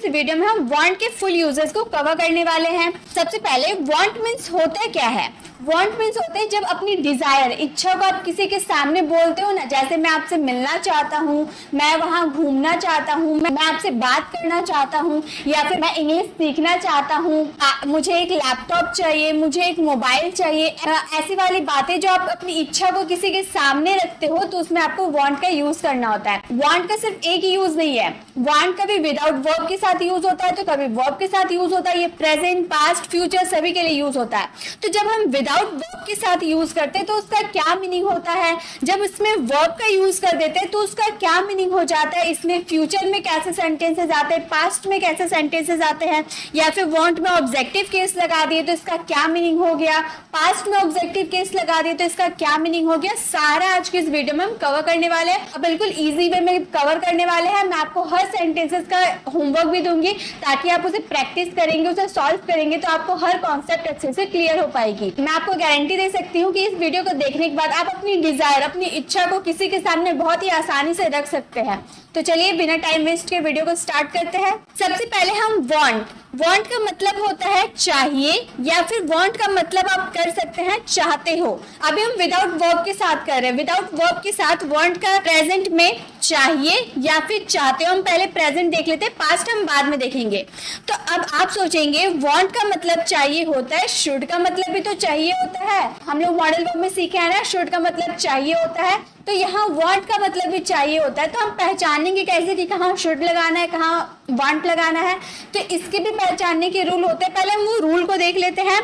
Video में हम want के फुल यूजेस को कवर करने वाले हैं। सबसे पहले वांट मीन्स होता क्या है? वांट मीन्स होते हैं जब अपनी डिजायर, इच्छा को आप किसी के सामने बोलते हो ना, जैसे मैं आपसे मिलना चाहता हूँ, मैं वहाँ घूमना चाहता हूँ, मैं आपसे बात करना चाहता हूँ, या फिर मैं इंग्लिश सीखना चाहता हूँ, मुझे एक लैपटॉप चाहिए, मुझे एक मोबाइल चाहिए, ऐसी वाली बातें जो आप अपनी इच्छा को किसी के सामने रखते हो तो उसमें आपको वांट का यूज करना होता है। वांट का सिर्फ एक ही यूज नहीं है, वांट कभी विदाउट वर्ब के साथ यूज होता है तो कभी वर्ब के साथ यूज होता है। ये प्रेजेंट, पास्ट, फ्यूचर सभी के लिए यूज होता है। तो जब हम विदाउट वर्ब के साथ यूज करते हैं तो उसका क्या मीनिंग होता है? जब इसमें वर्ब का यूज कर देते हैं तो उसका क्या मीनिंग हो जाता है? इसमें फ्यूचर में कैसे सेंटेंसेस आते हैं, पास्ट में कैसे सेंटेंसेस आते हैं, या फिर वांट में ऑब्जेक्टिव केस लगा दिए तो इसका क्या मीनिंग हो गया, पास्ट में ऑब्जेक्टिव केस लगा दिए तो इसका क्या मीनिंग हो गया, सारा आज की इस वीडियो में हम कवर करने वाले हैं। और बिल्कुल इजी वे में कवर करने वाले हैं। मैं आपको हर सेंटेंसेस का होमवर्क भी दूंगी ताकि आप उसे प्रैक्टिस करेंगे, उसे सॉल्व करेंगे तो आपको हर कॉन्सेप्ट अच्छे से क्लियर हो पाएगी। मैं आपको गारंटी दे सकती हूँ कि इस वीडियो को देखने के बाद आप अपनी डिजायर, अपनी इच्छा को किसी के सामने बहुत ही आसानी से रख सकते हैं। तो चलिए बिना टाइम वेस्ट के वीडियो को स्टार्ट करते हैं। सबसे पहले हम वांट का मतलब होता है चाहिए, या फिर वांट का मतलब आप कर सकते हैं चाहते हो। अभी हम विदाउट वर्ब के साथ कर रहे हैं। विदाउट वर्ब के साथ वांट का प्रेजेंट में चाहिए या फिर चाहते हो। हम पहले प्रेजेंट देख लेते हैं, पास्ट हम बाद में देखेंगे। तो अब आप सोचेंगे वांट का मतलब चाहिए होता है, शुड का मतलब भी तो चाहिए होता है। हम लोग मॉडल वर्ब में सीखे हैं ना, शुड का मतलब चाहिए होता है, तो यहाँ वांट का मतलब भी चाहिए होता है। तो हम पहचानेंगे कैसे कि कहाँ शुड लगाना है, कहाँ वांट लगाना है? तो इसके भी पहचानने के रूल होते हैं। पहले हम वो रूल को देख लेते हैं।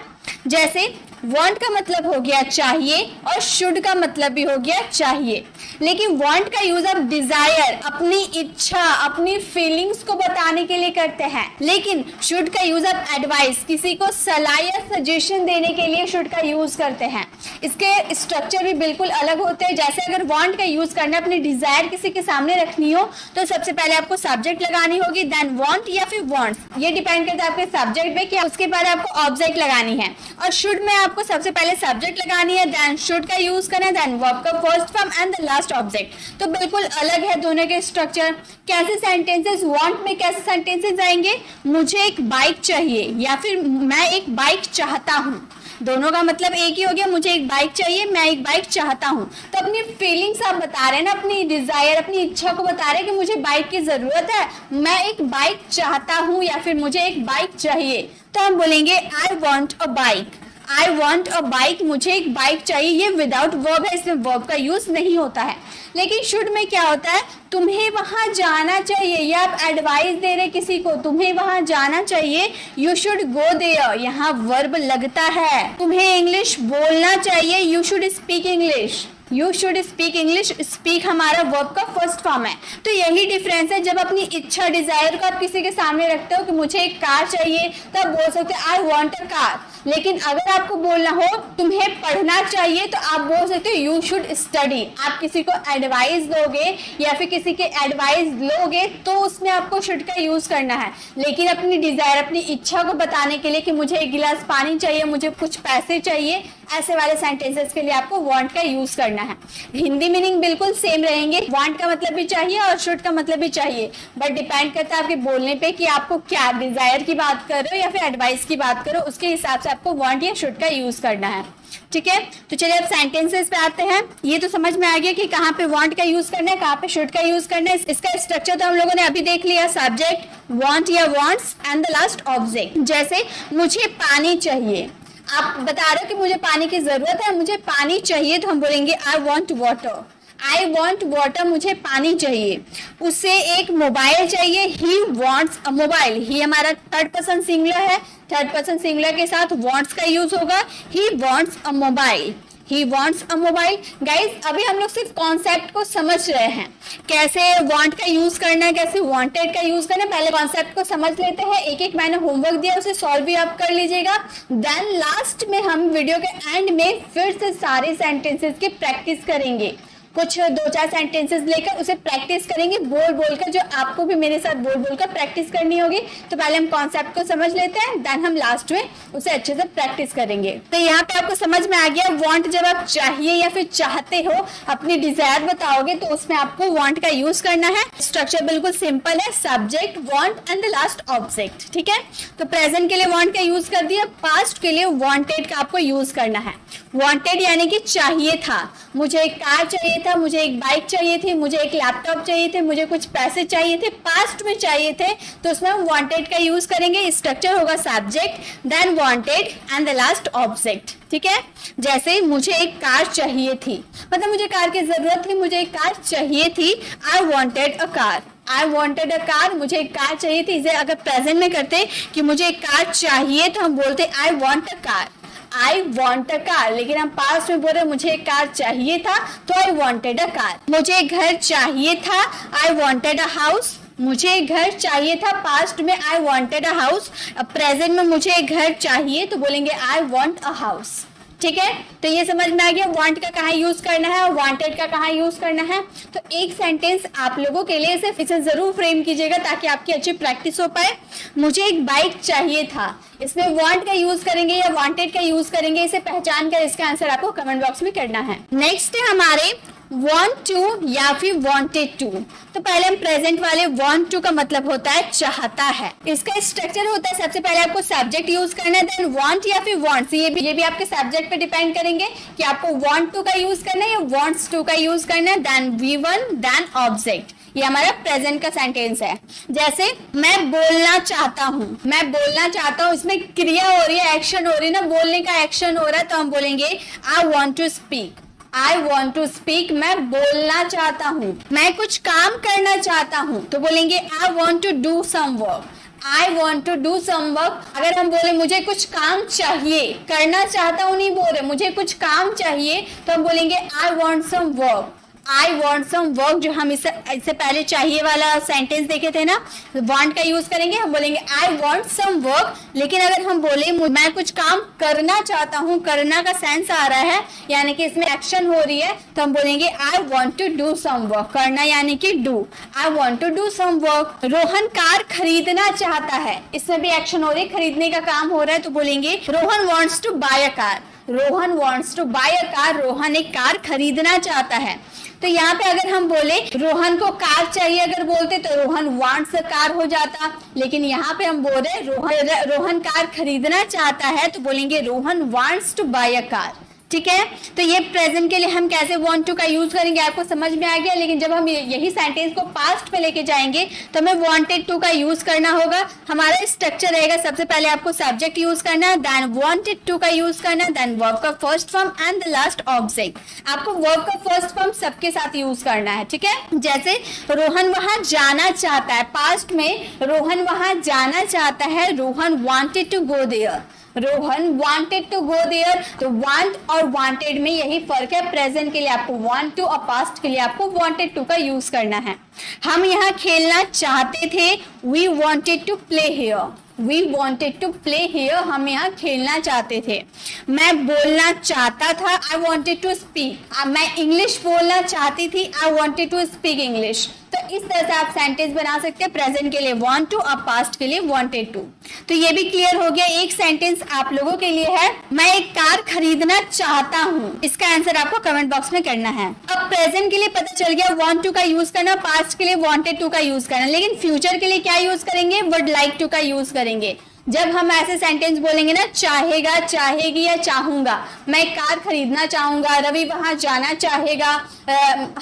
जैसे वांट का मतलब हो गया चाहिए और शुड का मतलब भी हो गया चाहिए, लेकिन वांट का यूज आप डिजायर, अपनी इच्छा, अपनी फीलिंग्स को बताने के लिए करते हैं, लेकिन शुड का यूज आप एडवाइस, किसी को सलाह या सजेशन देने के लिए शुड का यूज करते हैं। इसके स्ट्रक्चर भी बिल्कुल अलग होते हैं। जैसे अगर वांट का यूज करना, अपनी डिजायर किसी के सामने रखनी हो तो सबसे पहले आपको सब्जेक्ट लगानी होगी, देन वांट या फिर वांट्स। ये डिपेंड करता है आपके सब्जेक्ट पे कि उसके बाद आपको ऑब्जेक्ट लगानी है। और शुड में आपको सबसे पहले सब्जेक्ट लगानी है, देन शुड का यूज करना है, देन वर्ब का first form and the last object. तो बिल्कुल अलग है दोनों के स्ट्रक्चर। कैसे सेंटेंसेस, वांट में कैसे सेंटेंसेस आएंगे? मुझे एक बाइक चाहिए या फिर मैं एक बाइक चाहता हूँ। दोनों का मतलब एक ही हो गया, मुझे एक बाइक चाहिए, मैं एक बाइक चाहता हूँ। तो अपनी फीलिंग्स आप बता रहे हैं ना, अपनी डिजायर, अपनी इच्छा को बता रहे हैं कि मुझे बाइक की जरूरत है, मैं एक बाइक चाहता हूँ या फिर मुझे एक बाइक चाहिए। तो हम बोलेंगे I want a bike, I want a bike, मुझे एक बाइक चाहिए। ये विदाउट वर्ब है, इसमें वर्ब का यूज नहीं होता है। लेकिन शुड में क्या होता है? तुम्हें वहां जाना चाहिए, या आप एडवाइस दे रहे किसी को, तुम्हें वहां जाना चाहिए, यू शुड गो देयर, यहाँ वर्ब लगता है। तुम्हें इंग्लिश बोलना चाहिए, you should speak English, you should speak English, speak हमारा वर्ब का फर्स्ट फॉर्म है। तो यही डिफरेंस है। जब अपनी इच्छा, डिजायर को आप किसी के सामने रखते हो कि मुझे एक कार चाहिए, तो आप बोल सकते हो आई वॉन्ट अ कार। लेकिन अगर आपको बोलना हो तुम्हें पढ़ना चाहिए, तो आप बोल सकते हो यू शुड स्टडी। आप किसी को एडवाइस दोगे या फिर किसी के एडवाइस लोगे तो उसमें आपको शुड का यूज करना है। लेकिन अपनी डिजायर, अपनी इच्छा को बताने के लिए कि मुझे एक गिलास पानी चाहिए, मुझे कुछ पैसे चाहिए, ऐसे वाले सेंटेंसेस के लिए आपको वांट का यूज करना है। हिंदी मीनिंग बिल्कुल सेम रहेंगे, वांट का मतलब भी चाहिए और शुड का मतलब भी चाहिए, बट डिपेंड करता है आपके बोलने पे कि आपको क्या डिजायर की बात कर रहे हो या फिर एडवाइस की बात करो, उसके हिसाब से आपको वांट या शुड का यूज करना है। ठीक है, तो चलिए अब सेंटेंसेस पे आते हैं। ये तो समझ में आ गया कि कहाँ पे वांट का यूज करना है, कहाँ पे शुड का यूज करना है। इसका स्ट्रक्चर तो हम लोगों ने अभी देख लिया, सब्जेक्ट, वांट या wants and the last object. जैसे मुझे पानी चाहिए, आप बता रहे हो कि मुझे पानी की जरूरत है, मुझे पानी चाहिए, तो हम बोलेंगे I want water, I want water, मुझे पानी चाहिए। उसे एक मोबाइल चाहिए, ही वॉन्ट्स अ मोबाइल। ही हमारा थर्ड पर्सन सिंगुलर है, थर्ड पर्सन सिंगुलर के साथ वॉन्ट्स का यूज होगा, he wants a mobile, he wants a mobile. Guys अभी हम लोग सिर्फ कॉन्सेप्ट को समझ रहे हैं, कैसे वांट का यूज करना है, कैसे वांटेड का यूज करना है। पहले कॉन्सेप्ट को समझ लेते हैं। एक एक मैंने होमवर्क दिया, उसे सॉल्व भी आप कर लीजिएगा। देन लास्ट में हम वीडियो के एंड में फिर से सारे सेंटेंसेस की प्रैक्टिस करेंगे। कुछ 2-4 सेंटेंसेस लेकर उसे प्रैक्टिस करेंगे बोल बोल कर, जो आपको भी मेरे साथ बोल बोल कर प्रैक्टिस करनी होगी। तो पहले हम कॉन्सेप्ट को समझ लेते हैं, देन हम लास्ट में उसे अच्छे से प्रैक्टिस करेंगे। तो यहाँ पे आपको समझ में आ गया, वांट जब आप चाहिए या फिर चाहते हो, अपनी डिजायर बताओगे तो उसमें आपको वांट का यूज करना है। स्ट्रक्चर बिल्कुल सिंपल है, subject, want and the last object, ठीक है। तो प्रेजेंट के लिए वांट का यूज कर दिया, पास्ट के लिए वांटेड का आपको यूज करना है। वांटेड यानी कि चाहिए था, मुझे एक कार चाहिए था, मुझे एक बाइक चाहिए थी, मुझे एक लैपटॉप चाहिए थे, मुझे कुछ पैसे चाहिए थे, पास्ट में चाहिए थे, तो उसमें हम वांटेड का यूज करेंगे। स्ट्रक्चर होगा subject then wanted and the last object, ठीक है। जैसे मुझे एक कार चाहिए थी, मतलब मुझे कार की जरूरत थी, मुझे एक कार चाहिए थी, I wanted a car, I wanted a car, मुझे एक कार चाहिए थी। इसे अगर प्रेजेंट में करते कि मुझे एक कार चाहिए तो हम बोलते I want a car, I want a car. लेकिन हम पास्ट में बोल रहे मुझे एक कार चाहिए था तो आई वॉन्टेड अ कार। मुझे एक घर चाहिए था, आई वॉन्टेड अ हाउस, मुझे एक घर चाहिए था, पास्ट में I wanted a house. Present में मुझे एक घर चाहिए तो बोलेंगे आई वॉन्ट अ हाउस, ठीक है। तो ये समझ में आ गया वांट का कहाँ यूज करना है और वांटेड का कहाँ यूज करना है। तो एक सेंटेंस आप लोगों के लिए इसे जरूर फ्रेम कीजिएगा ताकि आपकी अच्छी प्रैक्टिस हो पाए। मुझे एक बाइक चाहिए था, इसमें वांट का यूज करेंगे या वांटेड का यूज करेंगे, इसे पहचान कर इसका आंसर आपको कमेंट बॉक्स में करना है। नेक्स्ट है हमारे want to या फिर wanted to। तो पहले हम प्रेजेंट वाले want to का मतलब होता है चाहता है। इसका स्ट्रक्चर होता है, सबसे पहले आपको सब्जेक्ट यूज करना है, देन want या फिर wants। ये भी आपके सब्जेक्ट पे डिपेंड करेंगे कि आपको want to का यूज करना है या wants to का यूज करना है। देन V1 देन ऑब्जेक्ट, ये हमारा प्रेजेंट का सेंटेंस है। जैसे मैं बोलना चाहता हूँ, मैं बोलना चाहता हूँ, इसमें क्रिया हो रही है, एक्शन हो रही है ना, बोलने का एक्शन हो रहा है, तो हम बोलेंगे I want to speak, I want to speak, मैं बोलना चाहता हूँ। मैं कुछ काम करना चाहता हूँ तो बोलेंगे I want to do some work, I want to do some work. अगर हम बोले मुझे कुछ काम चाहिए, करना चाहता हूँ नहीं बोल रहे, मुझे कुछ काम चाहिए, तो हम बोलेंगे I want some work, I want some work. जो हम इससे पहले चाहिए वाला सेंटेंस देखे थे ना, वांट का यूज करेंगे, हम बोलेंगे आई वॉन्ट सम वर्क। लेकिन अगर हम बोले मैं कुछ काम करना चाहता हूँ, करना का सेंस आ रहा है, यानी कि इसमें एक्शन हो रही है, तो हम बोलेंगे I want to do some work. करना यानी कि do, I want to do some work. Rohan car खरीदना चाहता है, इसमें भी एक्शन हो रही है, खरीदने का काम हो रहा है, तो बोलेंगे Rohan wants to buy a car, Rohan wants to buy a car, Rohan एक कार खरीदना चाहता है। तो यहाँ पे अगर हम बोले रोहन को कार चाहिए, अगर बोलते तो रोहन वांट्स अ कार हो जाता। लेकिन यहाँ पे हम बोल रहे रोहन कार खरीदना चाहता है, तो बोलेंगे Rohan wants to buy a car, ठीक है। तो ये प्रेजेंट के लिए हम कैसे वांट टू का यूज करेंगे आपको समझ में आ गया। लेकिन जब हम यही सेंटेंस को पास्ट में लेके जाएंगे तो हमें वांटेड टू का यूज करना होगा। हमारा स्ट्रक्चर रहेगा, सबसे पहले आपको सब्जेक्ट यूज करना है, देन वांटेड टू का यूज करना है, देन वर्ब का first form and the last object. आपको वर्ब का फर्स्ट फॉर्म सबके साथ यूज करना है, ठीक है। जैसे रोहन वहां जाना चाहता है, पास्ट में रोहन वहां जाना चाहता है, Rohan wanted to go there, Rohan wanted to go there. तो वांट और वांटेड में यही फर्क है, प्रेजेंट के लिए आपको वांट टू और पास्ट के लिए आपको वांटेड टू का यूज करना है। हम यहाँ खेलना चाहते थे, we wanted to play here, we wanted to play here, हम यहाँ खेलना चाहते थे। मैं बोलना चाहता था, आई वांटेड टू स्पीक, मैं इंग्लिश बोलना चाहती थी, I wanted to speak English. तो इस तरह से आप सेंटेंस बना सकते हैं, प्रेजेंट के लिए वांट टू और पास्ट के लिए वांटेड टू। तो ये भी क्लियर हो गया। एक सेंटेंस आप लोगों के लिए है, मैं एक कार खरीदना चाहता हूँ, इसका आंसर आपको कमेंट बॉक्स में करना है। अब प्रेजेंट के लिए पता चल गया वांट टू का यूज करना, पास्ट के लिए वांटेड टू का यूज करना, लेकिन फ्यूचर के लिए क्या यूज करेंगे, वुड लाइक टू का यूज करेंगे। जब हम ऐसे सेंटेंस बोलेंगे ना, चाहेगा, चाहेगी या चाहूंगा, मैं कार खरीदना चाहूंगा, रवि वहां जाना चाहेगा,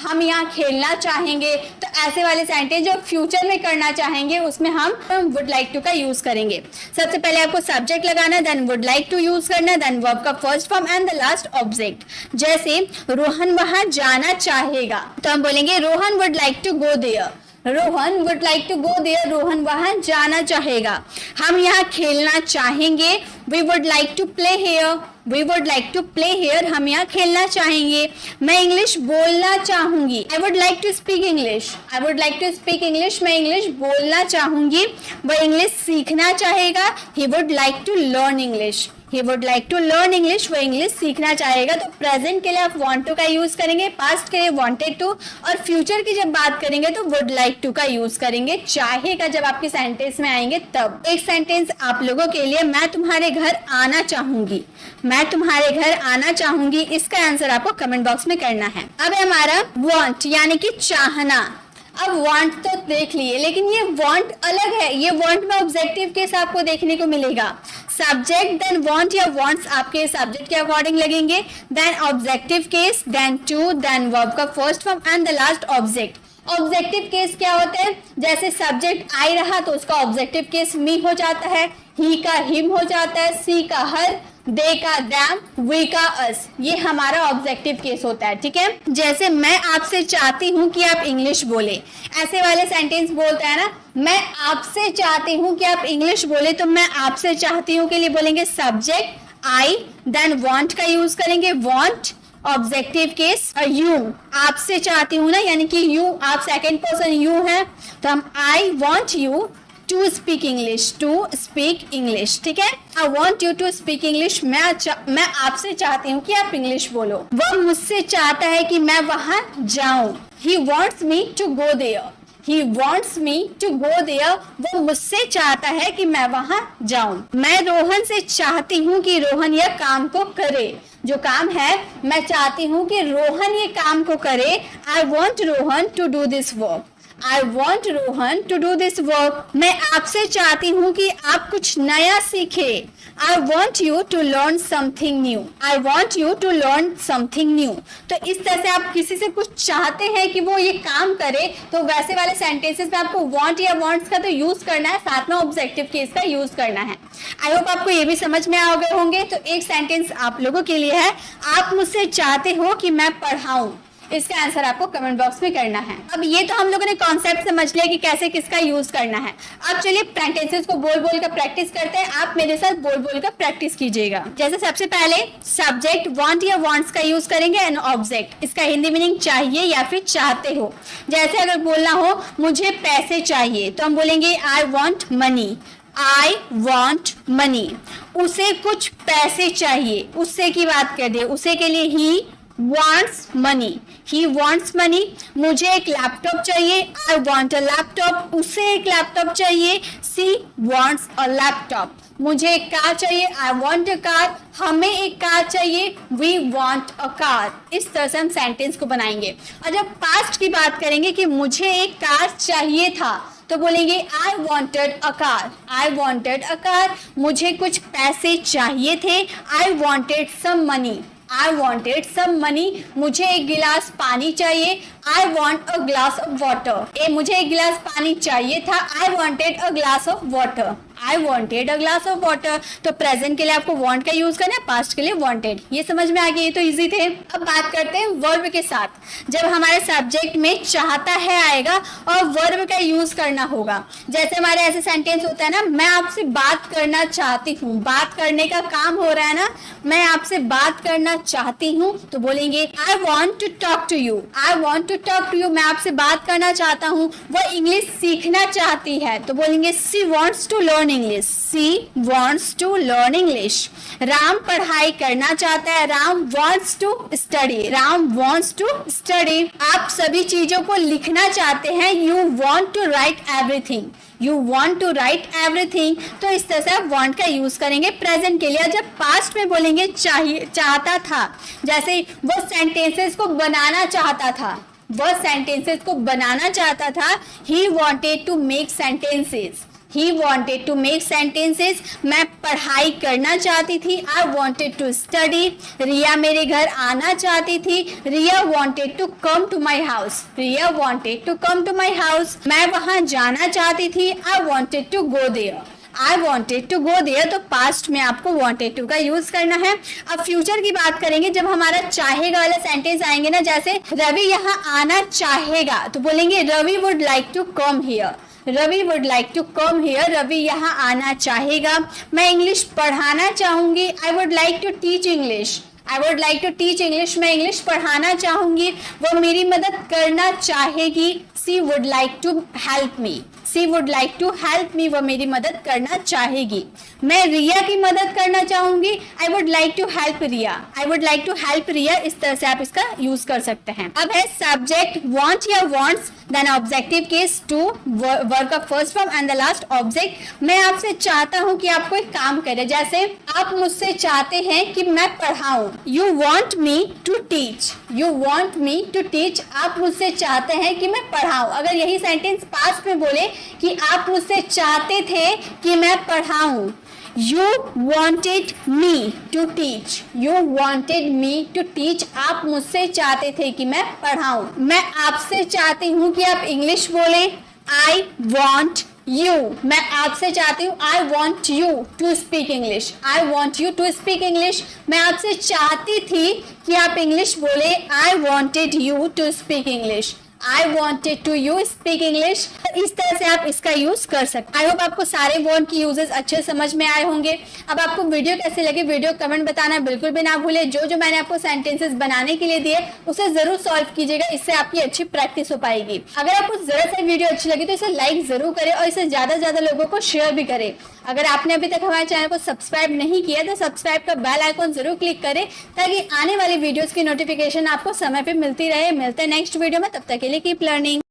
हम यहाँ खेलना चाहेंगे, तो ऐसे वाले सेंटेंस जो फ्यूचर में करना चाहेंगे उसमें हम वुड लाइक टू का यूज करेंगे। सबसे पहले आपको सब्जेक्ट लगाना, then would like to use करना, देन वर्ब का first form and the last object. जैसे रोहन वहां जाना चाहेगा, तो हम बोलेंगे Rohan would like to go there, Rohan would like to go there, Rohan वहां जाना चाहेगा। हम यहाँ खेलना चाहेंगे, we would like to play here, we would like to play here, हम यहाँ खेलना चाहेंगे। मैं इंग्लिश बोलना चाहूंगी, I would like to speak English, I would like to speak English, मैं इंग्लिश बोलना चाहूंगी। वह इंग्लिश सीखना चाहेगा, he would like to learn English, he would like to learn English, वो इंग्लिश सीखना चाहेगा। तो प्रेजेंट के लिए आप वांट टू का यूज करेंगे, पास्ट के लिए वांटेड टू, और फ्यूचर की जब बात करेंगे तो वुड लाइक टू का यूज करेंगे। चाहेगा जब आपके सेंटेंस में आएंगे तब। एक सेंटेंस आप लोगों के लिए, मैं तुम्हारे घर आना चाहूंगी, मैं तुम्हारे घर आना चाहूंगी, इसका आंसर आपको कमेंट बॉक्स में करना है। अब है हमारा वांट यानी कि चाहना। अब वांट तो देख लिए, लेकिन ये वांट अलग है। ये वांट में ऑब्जेक्टिव केस आपको देखने को मिलेगा। सब्जेक्ट देन वांट या वांट्स आपके सब्जेक्ट के अकॉर्डिंग लगेंगे, then objective case, then to, then verb का first form and the last object. Objective case क्या होते हैं? जैसे सब्जेक्ट आई रहा तो उसका ऑब्जेक्टिव केस मी हो जाता है, ही का हिम हो जाता है, सी का हर, दे का दैम, वी का अस। ये हमारा ऑब्जेक्टिव केस होता है, ठीक है। जैसे मैं आपसे चाहती हूँ कि आप इंग्लिश बोले, ऐसे वाले सेंटेंस बोलता है ना, मैं आपसे चाहती हूँ कि आप इंग्लिश बोले, तो मैं आपसे चाहती हूँ के लिए बोलेंगे सब्जेक्ट आई, देन वांट का यूज करेंगे, वांट ऑब्जेक्टिव केस, यू आपसे चाहती हूँ ना, यानी कि यू आप सेकंड पर्सन यू है, तो हम I want you to speak English, to speak English, ठीक है। I want you to speak English, मैं आपसे चाहती हूँ कि आप इंग्लिश बोलो। वो मुझसे चाहता है कि मैं वहां जाऊं, he wants me to go there, he wants me to go there, वो मुझसे चाहता है कि मैं वहां जाऊं। मैं रोहन से चाहती हूँ कि रोहन यह काम को करे, जो काम है मैं चाहती हूँ कि रोहन ये काम को करे। I want Rohan to do this work, I want Rohan to do this work. मैं आपसे चाहती हूँ कि आप कुछ नया सीखे। I want you to learn something new. I want you to learn something new. तो इस तरह से आप किसी से कुछ चाहते हैं कि वो ये काम करे, तो वैसे वाले सेंटेंसेस में आपको want या wants का तो यूज करना है, साथ में ऑब्जेक्टिव केस का यूज करना है। आई होप आपको ये भी समझ में आ गए होंगे। तो एक सेंटेंस आप लोगों के लिए है, आप मुझसे चाहते हो कि मैं पढ़ाऊं, इसका आंसर आपको कमेंट बॉक्स में करना है। अब ये तो हम लोगों ने कॉन्सेप्ट समझ लिया कि कैसे किसका यूज करना है। अब चलिए सेंटेंसेस को बोल बोल कर प्रैक्टिस करते हैं। आप मेरे साथ बोल बोल कर प्रैक्टिस कीजिएगा। जैसे सबसे पहले सब्जेक्ट वांट या वांट्स का यूज करेंगे एंड ऑब्जेक्ट, इसका हिंदी मीनिंग चाहिए या फिर चाहते हो। जैसे अगर बोलना हो मुझे पैसे चाहिए, तो हम बोलेंगे I want money, I want money. उसे कुछ पैसे चाहिए, उससे की बात कर दे, उसे के लिए ही wants money, he wants money। मुझे एक लैपटॉप चाहिए, I want a laptop, उसे एक लैपटॉप चाहिए, she wants a laptop। मुझे एक कार चाहिए, I want a car, हमें एक कार चाहिए, we want a car। इस तरह से हम सेंटेंस को बनाएंगे। और जब पास्ट की बात करेंगे कि मुझे एक कार चाहिए था, तो बोलेंगे I wanted a car, I wanted a car। मुझे कुछ पैसे चाहिए थे, I wanted some money, I wanted some money। मुझे एक गिलास पानी चाहिए, I want a glass of water। मुझे एक गिलास पानी चाहिए था, I wanted a glass of water, I wanted a glass of water। तो प्रेजेंट के लिए आपको want का यूज करना है, पास्ट के लिए wanted। ये समझ में आ गया, ये तो इजी थे। अब बात करते हैं वर्ब के साथ। जब हमारे सब्जेक्ट में चाहता है आएगा और वर्ब का यूज करना होगा। जैसे हमारे ऐसे सेंटेंस होता है ना, मैं आपसे बात करना चाहती हूँ, बात करने का काम हो रहा है ना, मैं आपसे बात करना चाहती हूँ, तो बोलेंगे I want to talk to you, I want to talk to you। मैं आपसे बात करना चाहता हूँ। वो इंग्लिश सीखना चाहती है, तो बोलेंगे she wants to learn English, she wants to learn English। Ram पढ़ाई करना चाहता है, Ram wants to study, Ram wants to study। आप सभी चीजों को लिखना चाहते हैं, you want to write everything, you want to write everything। तो इस तरह से आप want का यूज करेंगे प्रेजेंट के लिए। जब पास्ट में बोलेंगे चाहिए, चाहता था, जैसे वो सेंटेंसेस को बनाना चाहता था, वह सेंटेंसेस को बनाना चाहता था, he wanted to make sentences, he wanted to make sentences। मैं पढ़ाई करना चाहती थी, I wanted to study। रिया मेरे घर आना चाहती थी, रिया wanted to come to my house, Riya wanted to come to my house। मैं वहां जाना चाहती थी, I wanted to go there, I wanted to go there। तो पास्ट में आपको wanted to का यूज करना है। अब फ्यूचर की बात करेंगे, जब हमारा चाहेगा वाला सेंटेंस आएंगे ना, जैसे रवि यहाँ आना चाहेगा, तो बोलेंगे Ravi would like to come here, Ravi would like to come here, Ravi यहाँ आना चाहेगा। मैं इंग्लिश पढ़ाना चाहूंगी, I would like to teach English, I would like to teach English. मैं इंग्लिश पढ़ाना चाहूंगी, वो मेरी मदद करना चाहेगी, she would like to help me, she would like to help me, वो मेरी मदद करना चाहेगी। मैं रिया की मदद करना चाहूंगी, I would like to help Riya, I would like to help Riya. इस तरह से आप इसका यूज कर सकते हैं। अब है सब्जेक्ट वांट या wants, then objective case to, verb का first form and the last object. मैं आपसे चाहता हूं कि आप कोई काम करें, जैसे आप मुझसे चाहते हैं कि मैं पढ़ाऊं, you want me to teach, you want me to teach, आप मुझसे चाहते हैं कि मैं पढ़ाऊं। अगर यही सेंटेंस पास्ट में बोले कि आप मुझसे चाहते थे कि मैं पढ़ाऊं, You wanted me to teach, you wanted me to teach, आप मुझसे चाहते थे कि मैं पढ़ाऊं। मैं आपसे चाहती हूँ कि आप इंग्लिश बोलें, I want you, मैं आपसे चाहती हूँ I want you to speak English, I want you to speak English। मैं आपसे चाहती थी कि आप इंग्लिश बोले, I wanted you to speak English, I wanted to you speak English। इस तरह से आप इसका यूज कर सकते हैं। आई होप आपको सारे वर्ड की यूजेस अच्छे समझ में आए होंगे। अब आपको वीडियो कैसे लगे, वीडियो कमेंट बताना बिल्कुल भी ना भूले। जो जो मैंने आपको सेंटेंसेस बनाने के लिए दिए उसे जरूर सॉल्व कीजिएगा, इससे आपकी अच्छी प्रैक्टिस हो पाएगी। अगर आपको जरा सा वीडियो अच्छी लगी तो इसे लाइक जरूर करें और इसे ज्यादा से ज्यादा लोगों को शेयर भी करें। अगर आपने अभी तक हमारे चैनल को सब्सक्राइब नहीं किया तो सब्सक्राइब का बेल आइकॉन जरूर क्लिक करें ताकि आने वाली वीडियोस की नोटिफिकेशन आपको समय पे मिलती रहे। मिलते हैं नेक्स्ट वीडियो में, तब तक के लिए कीप लर्निंग।